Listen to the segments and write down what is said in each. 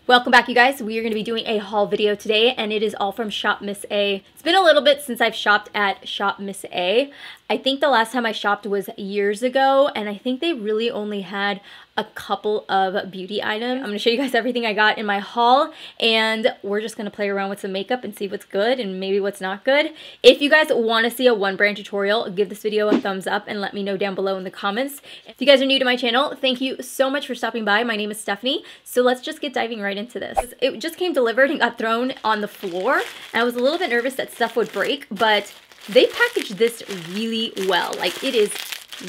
Welcome back, you guys. We are going to be doing a haul video today, and it is all from ShopMissA. It's been a little bit since I've shopped at ShopMissA. I think the last time I shopped was years ago, and I think they really only had a couple of beauty items. I'm going to show you guys everything I got in my haul, and we're just going to play around with some makeup and see what's good and maybe what's not good. If you guys want to see a one brand tutorial, give this video a thumbs up and let me know down below in the comments. If you guys are new to my channel, thank you so much for stopping by. My name is Stephanie, so let's just get diving right into this. It just came delivered and got thrown on the floor, and I was a little bit nervous that stuff would break, but they packaged this really well. Like, it is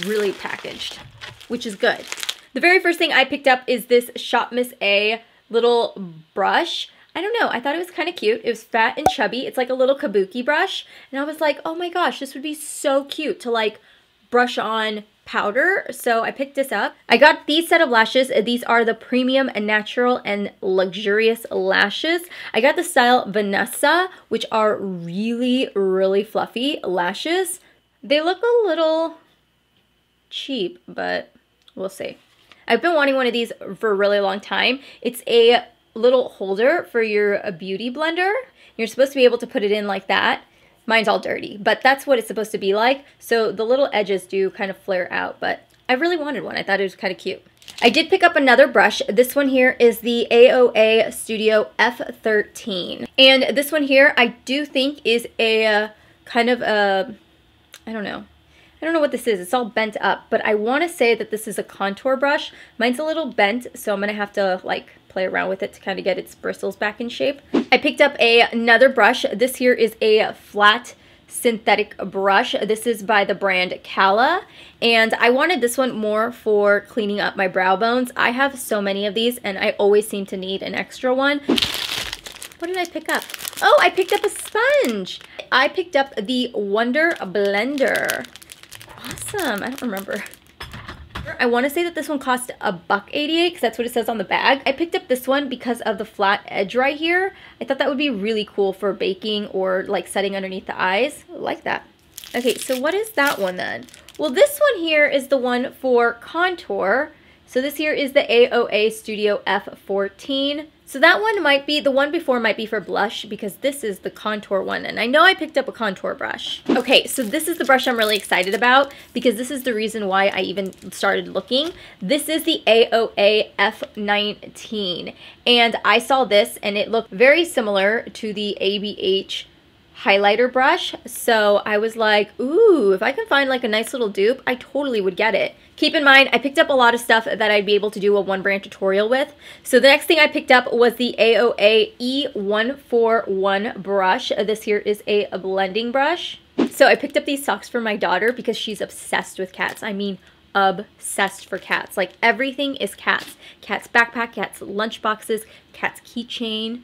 really packaged, which is good. The very first thing I picked up is this ShopMissA little brush. I don't know, I thought it was kind of cute. It was fat and chubby. It's like a little kabuki brush. And I was like, oh my gosh, this would be so cute to like brush on powder. So I picked this up. I got these set of lashes. These are the premium and natural and luxurious lashes. I got the style Vanessa, which are really, really fluffy lashes. They look a little cheap, but we'll see. I've been wanting one of these for a really long time. It's a little holder for your beauty blender. You're supposed to be able to put it in like that. Mine's all dirty, but that's what it's supposed to be like. So the little edges do kind of flare out, but I really wanted one. I thought it was kind of cute. I did pick up another brush. This one here is the AOA Studio F13. And this one here, I do think is a kind of a, I don't know what this is. It's all bent up, but I want to say that this is a contour brush. Mine's a little bent, so I'm going to have to like play around with it to kind of get its bristles back in shape. I picked up another brush. This here is a flat synthetic brush. This is by the brand KYLIE, and I wanted this one more for cleaning up my brow bones. I have so many of these, and I always seem to need an extra one. What did I pick up? Oh, I picked up a sponge. I picked up the Wonder Blender. Awesome. I don't remember. I want to say that this one cost $1.88 because that's what it says on the bag. I picked up this one because of the flat edge right here. I thought that would be really cool for baking or like setting underneath the eyes. I like that. Okay, so what is that one then? Well, this one here is the one for contour. So this here is the AOA Studio F14. So that one might be, the one before might be for blush because this is the contour one. And I know I picked up a contour brush. Okay, so this is the brush I'm really excited about because this is the reason why I even started looking. This is the AOA F19. And I saw this and it looked very similar to the ABH highlighter brush. So I was like, ooh, if I can find like a nice little dupe, I totally would get it. Keep in mind, I picked up a lot of stuff that I'd be able to do a one brand tutorial with. So the next thing I picked up was the AOA E141 brush. This here is a blending brush. So I picked up these socks for my daughter because she's obsessed with cats. I mean, obsessed for cats. Like everything is cats. Cat's backpack, cat's lunch boxes, cat's keychain,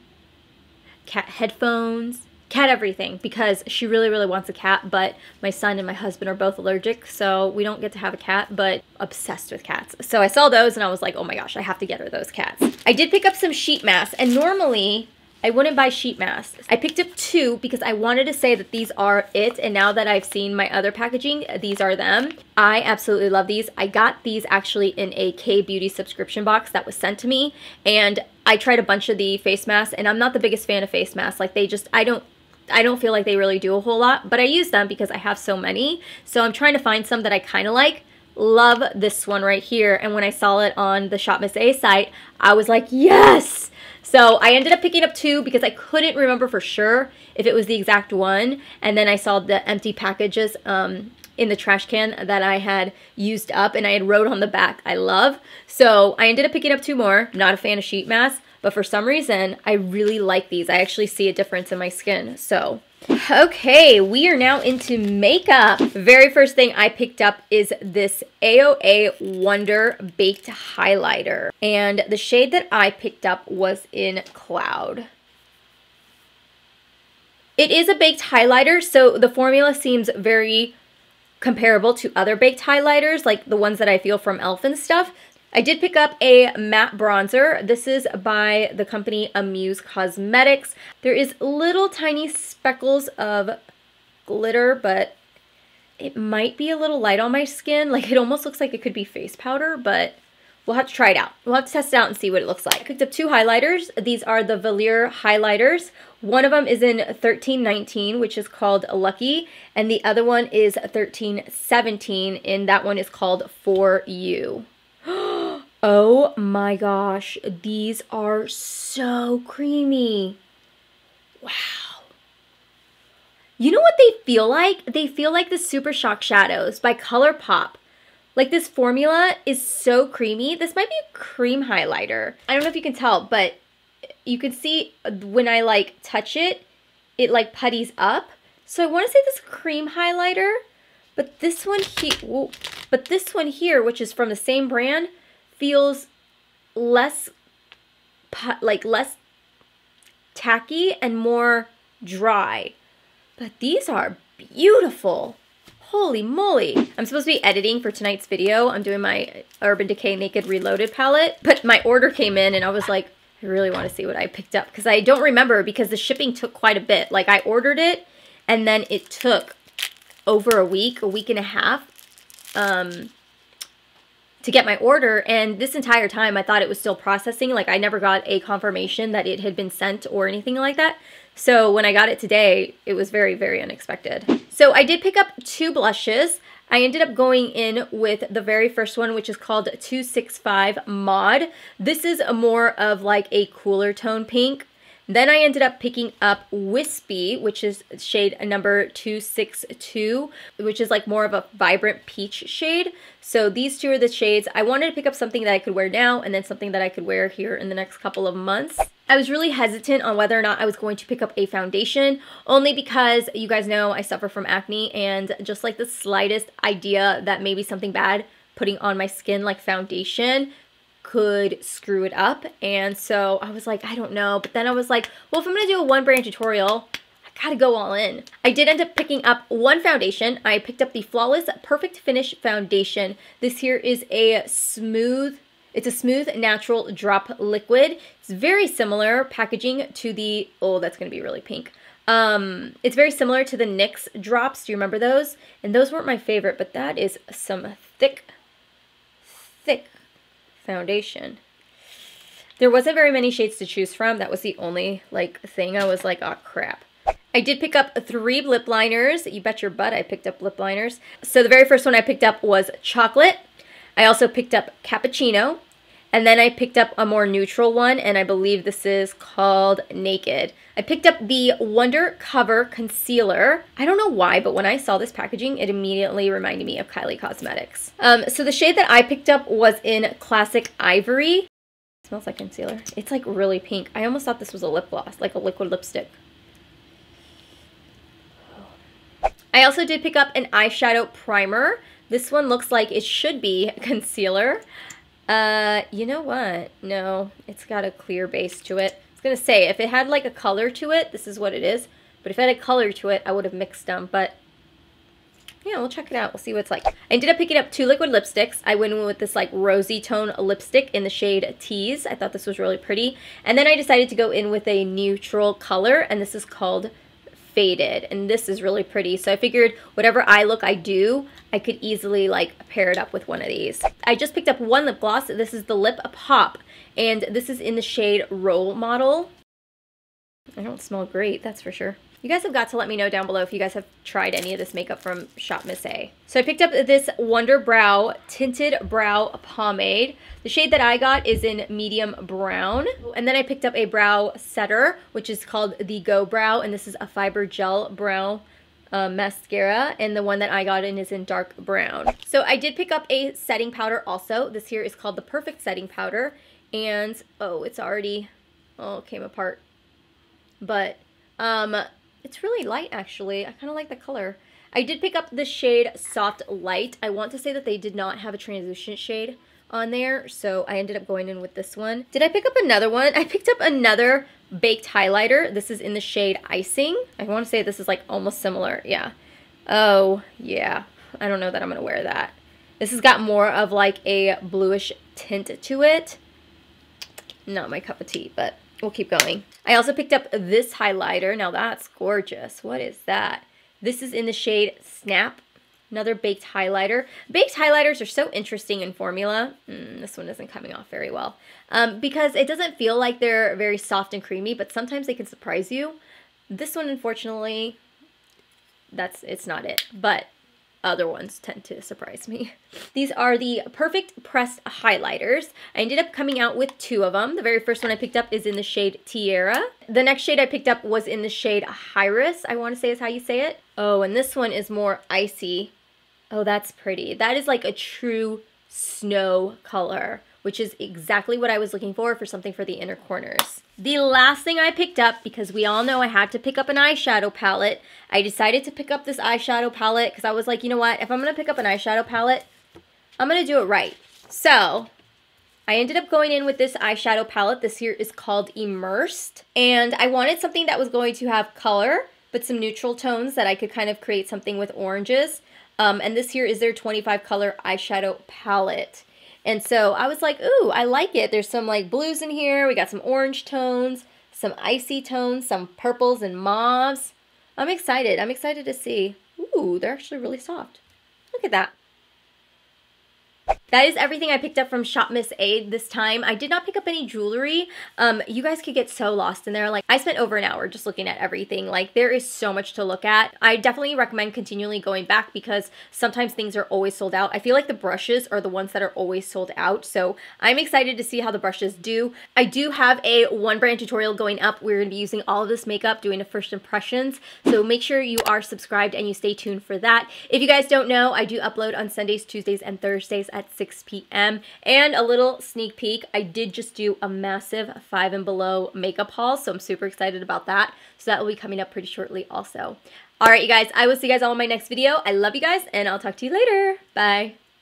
cat headphones. Cat everything, because she really, really wants a cat, but my son and my husband are both allergic, so we don't get to have a cat, but obsessed with cats. So I saw those and I was like, oh my gosh, I have to get her those cats. I did pick up some sheet masks, and normally I wouldn't buy sheet masks. I picked up two because I wanted to say that these are it, and now that I've seen my other packaging, these are them. I absolutely love these. I got these actually in a K-Beauty subscription box that was sent to me, and I tried a bunch of the face masks, and I'm not the biggest fan of face masks. Like they just, I don't feel like they really do a whole lot, but I use them because I have so many. So I'm trying to find some that I kind of like. Love this one right here. And when I saw it on the ShopMissA site, I was like, yes! So I ended up picking up two because I couldn't remember for sure if it was the exact one. And then I saw the empty packages in the trash can that I had used up, and I had wrote on the back, I love. So I ended up picking up two more. Not a fan of sheet masks, but for some reason, I really like these. I actually see a difference in my skin, so. Okay, we are now into makeup. Very first thing I picked up is this AOA Wonder Baked Highlighter. And the shade that I picked up was in Cloud. It is a baked highlighter, so the formula seems very comparable to other baked highlighters, like the ones that I feel from e.l.f. and stuff. I did pick up a matte bronzer. This is by the company Amuse Cosmetics. There is little tiny speckles of glitter, but it might be a little light on my skin. Like it almost looks like it could be face powder, but we'll have to try it out. We'll have to test it out and see what it looks like. I picked up 2 highlighters. These are the Valier Highlighters. One of them is in 1319, which is called Lucky, and the other one is 1317, and that one is called For You. Oh my gosh, these are so creamy. Wow. You know what they feel like? They feel like the Super Shock Shadows by ColourPop. Like, this formula is so creamy. This might be a cream highlighter. I don't know if you can tell, but you can see when I like touch it, it like putties up. So I want to say this lime highlighter, but this one here, which is from the same brand, feels less less tacky and more dry. But these are beautiful. Holy moly. I'm supposed to be editing for tonight's video. I'm doing my Urban Decay Naked Reloaded palette, but my order came in and I was like, I really want to see what I picked up, because I don't remember, because the shipping took quite a bit. Like, I ordered it and then it took over a week and a half to get my order, and this entire time I thought it was still processing. Like, I never got a confirmation that it had been sent or anything like that. So when I got it today, it was very, very unexpected. So I did pick up 2 blushes. I ended up going in with the very first one, which is called 265 Mod. This is more of like a cooler tone pink. Then I ended up picking up Wispy, which is shade number 262, which is like more of a vibrant peach shade. So these 2 are the shades. I wanted to pick up something that I could wear now and then something that I could wear here in the next couple of months. I was really hesitant on whether or not I was going to pick up a foundation, only because you guys know I suffer from acne, and just like the slightest idea that maybe something bad putting on my skin like foundation could screw it up. And so I was like, I don't know. But then I was like, well, if I'm going to do a 1 brand tutorial, I gotta go all in. I did end up picking up 1 foundation. I picked up the Flawless Perfect Finish Foundation. This here is a smooth, it's a smooth natural drop liquid. It's very similar packaging to the, oh, that's gonna be really pink. It's very similar to the NYX drops. Do you remember those? And those weren't my favorite, but that is some thick foundation. There wasn't very many shades to choose from. That was the only like thing I was like, oh crap. I did pick up 3 lip liners. You bet your butt I picked up lip liners. So the very first one I picked up was Chocolate. I also picked up Cappuccino. And then I picked up a more neutral one, and I believe this is called Naked. I picked up the Wonder Cover Concealer. I don't know why, but when I saw this packaging, it immediately reminded me of KYLIE Cosmetics. So the shade that I picked up was in Classic Ivory. It smells like concealer. It's like really pink. I almost thought this was a lip gloss, like a liquid lipstick. I also did pick up an eyeshadow primer. This one looks like it should be concealer. You know what? No, it's got a clear base to it. I was gonna say, if it had like a color to it, this is what it is. But if it had a color to it, I would have mixed them. But yeah, we'll check it out. We'll see what it's like. I ended up picking up 2 liquid lipsticks. I went in with this like rosy tone lipstick in the shade Tease. I thought this was really pretty. And then I decided to go in with a neutral color, and this is called Faded, and this is really pretty. So I figured whatever eye look I do, I could easily like pair it up with one of these. I just picked up 1 lip gloss. This is the Lip Pop, and this is in the shade Role Model. I don't smell great, that's for sure. You guys have got to let me know down below if you guys have tried any of this makeup from ShopMissA. So I picked up this Wonder Brow Tinted Brow Pomade. The shade that I got is in medium brown. And then I picked up a brow setter, which is called the Go Brow, and this is a fiber gel brow mascara, and the one that I got in is in dark brown. So I did pick up a setting powder also. This here is called the Perfect Setting Powder, and oh, it's already, oh, it came apart. But it's really light actually. I kind of like the color. I did pick up the shade Soft Light. I want to say that they did not have a translucent shade on there, so I ended up going in with this one. Did I pick up another one? I picked up another baked highlighter. This is in the shade Icing. I want to say this is like almost similar. Yeah. Oh, yeah. I don't know that I'm going to wear that. This has got more of like a bluish tint to it. Not my cup of tea, but we'll keep going. I also picked up this highlighter. Now that's gorgeous. What is that? This is in the shade Snap Another baked highlighter. Baked highlighters are so interesting in formula. This one isn't coming off very well. Because it doesn't feel like they're very soft and creamy, but sometimes they can surprise you. This one, unfortunately, it's not it. But other ones tend to surprise me. These are the Perfect Pressed Highlighters. I ended up coming out with 2 of them. The very first one I picked up is in the shade Tiara. The next shade I picked up was in the shade Iris, I want to say is how you say it. Oh, and this one is more icy. Oh, that's pretty. That is like a true snow color, which is exactly what I was looking for something for the inner corners. The last thing I picked up, because we all know I had to pick up an eyeshadow palette, I decided to pick up this eyeshadow palette because I was like, you know what, if I'm going to pick up an eyeshadow palette, I'm going to do it right. So I ended up going in with this eyeshadow palette. This here is called Immersed, and I wanted something that was going to have color, but some neutral tones that I could kind of create something with oranges. And this here is their 25 color eyeshadow palette. And so I was like, ooh, I like it. There's some like blues in here. We got some orange tones, some icy tones, some purples and mauves. I'm excited. I'm excited to see. Ooh, they're actually really soft. Look at that. That is everything I picked up from ShopMissA this time. I did not pick up any jewelry. You guys could get so lost in there. Like, I spent over an hour just looking at everything. Like, there is so much to look at. I definitely recommend continually going back because sometimes things are always sold out. I feel like the brushes are the ones that are always sold out. So I'm excited to see how the brushes do. I do have a one brand tutorial going up. We're going to be using all of this makeup, doing a first impressions. So make sure you are subscribed and you stay tuned for that. If you guys don't know, I do upload on Sundays, Tuesdays, and Thursdays at 6 p.m. And a little sneak peek, I did just do a massive 5 and below makeup haul, so I'm super excited about that. So that will be coming up pretty shortly also. Alright you guys, I will see you guys all in my next video. I love you guys, and I'll talk to you later. Bye.